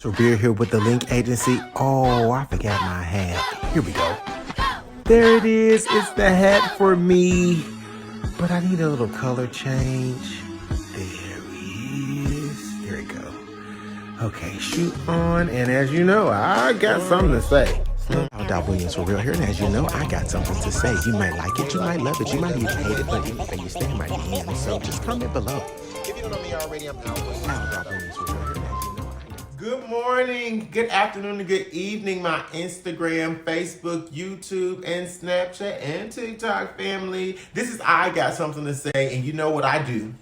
So we're here with the Link Agency. Oh, I forgot my hat. Here we go. There it is. It's the hat for me. But I need a little color change. There he is. There we go. Okay, shoot on. And as you know, I got something to say. Dot Williams for real here. And as you know, I got something to say. You might like it, you might love it, you might even hate it, but anything you stand by the end. So just comment below. If you don't know me already, I'm Dot Williams for real here. Good morning, good afternoon, and good evening, my Instagram, Facebook, YouTube, and Snapchat, and TikTok family. This is I Got Something to Say, and you know what I do.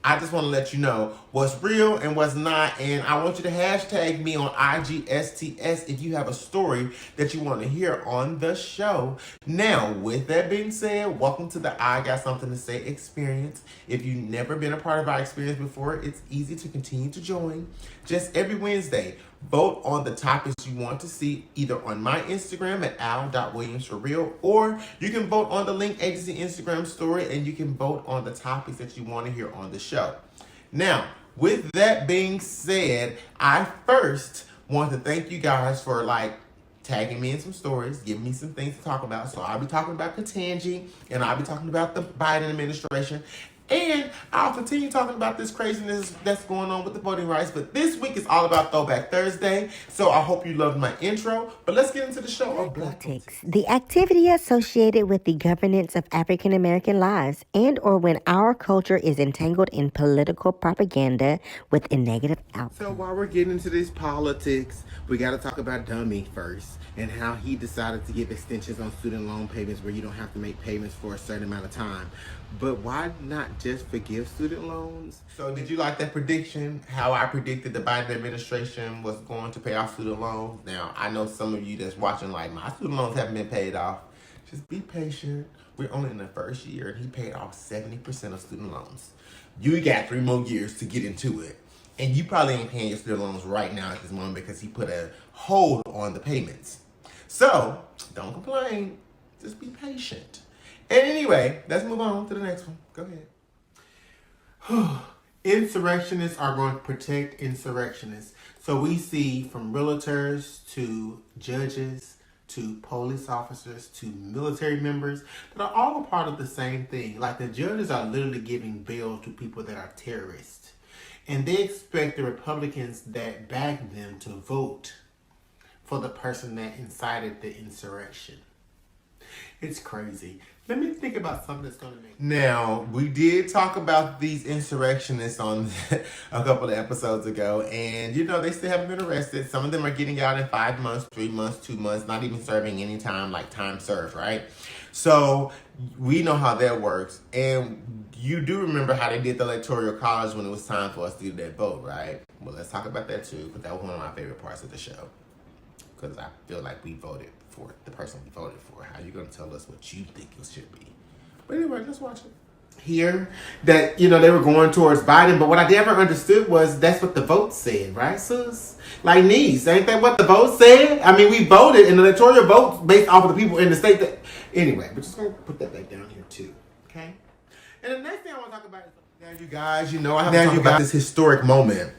I just want to let you know what's real and what's not, and I want you to hashtag me on IGSTS if you have a story that you want to hear on the show. Now, with that being said, welcome to the I Got Something to Say experience. If you've never been a part of our experience before, it's easy to continue to join. Just every Wednesday, vote on the topics you want to see either on my Instagram at al.williamsforreal, or you can vote on the Link Agency Instagram story and you can vote on the topics that you want to hear on the show. Now, with that being said, I first want to thank you guys for tagging me in some stories, giving me some things to talk about. So I'll be talking about ᴍᴇᴛ, and I'll be talking about the Biden administration. And I'll continue talking about this craziness that's going on with the voting rights. But this week is all about Throwback Thursday. So I hope you loved my intro. But let's get into the show of Black politics, the activity associated with the governance of African American lives, and or when our culture is entangled in political propaganda with a negative outcome. So while we're getting into this politics, we got to talk about Dummy first and how he decided to give extensions on student loan payments where you don't have to make payments for a certain amount of time. But why not just forgive student loans? So did you like that prediction? How I predicted the Biden administration was going to pay off student loans? Now, I know some of you that's watching my student loans haven't been paid off. Just be patient. We're only in the first year, and he paid off 70% of student loans. You got 3 more years to get into it. And you probably ain't paying your student loans right now at this moment because he put a hold on the payments. So, don't complain. Just be patient. And anyway, let's move on to the next one. Go ahead. Insurrectionists are going to protect insurrectionists. So we see from realtors to judges to police officers to military members that are all a part of the same thing. Like the judges are literally giving bail to people that are terrorists. And they expect the Republicans that back them to vote for the person that incited the insurrection. It's crazy. Let me think about something that's going to make... Now, we did talk about these insurrectionists on a couple of episodes ago, and they still haven't been arrested. Some of them are getting out in 5 months, 3 months, 2 months, not even serving any time, like time served, right? So we know how that works. And you do remember how they did the Electoral College when it was time for us to do that vote, right? Well, let's talk about that too, because that was one of my favorite parts of the show. Because I feel like we voted for the person we voted for. How you going to tell us what you think it should be? But anyway, let's watch it. Here, that, they were going towards Biden, but what I never understood was that's what the vote said, right, sis? Like, niece, ain't that what the vote said? I mean, we voted, and the electoral votes based off of the people in the state that... Anyway, we're just going to put that back down here, too, okay? And the next thing I want to talk about is... Now, you guys, I have to talk about this historic moment.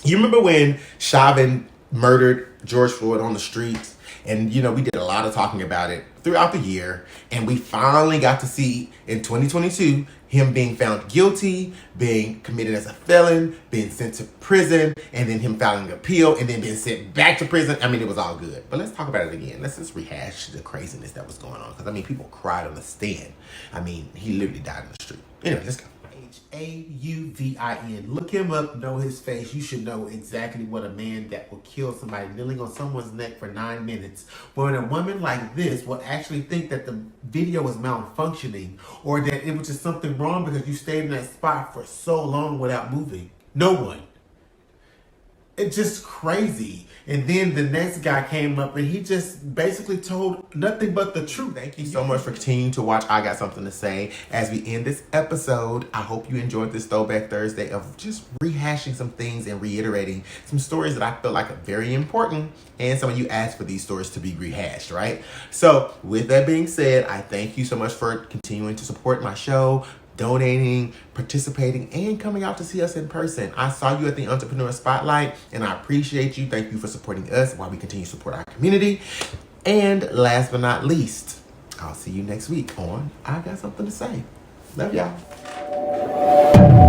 You remember when Chauvin murdered George Floyd on the streets? And, we did a lot of talking about it throughout the year. And we finally got to see in 2022 him being found guilty, being committed as a felon, being sent to prison, and then him filing an appeal, and then being sent back to prison. I mean, it was all good. But let's talk about it again. Let's just rehash the craziness that was going on. Because, people cried on the stand. He literally died in the street. Anyway, let's go. Chauvin. Look him up, know his face. You should know exactly what a man that will kill somebody kneeling on someone's neck for 9 minutes. When a woman like this will actually think that the video was malfunctioning or that it was just something wrong because you stayed in that spot for so long without moving. No one. It's just crazy. And then the next guy came up and he just basically told nothing but the truth. Thank you so much for continuing to watch I Got Something to Say. As we end this episode, I hope you enjoyed this Throwback Thursday of just rehashing some things and reiterating some stories that I feel like are very important. And some of you asked for these stories to be rehashed, right? So with that being said, I thank you so much for continuing to support my show. donating, participating, and coming out to see us in person. I saw you at the Entrepreneur Spotlight, and I appreciate you. Thank you for supporting us while we continue to support our community. And last but not least, I'll see you next week on I Got Something to Say. Love y'all.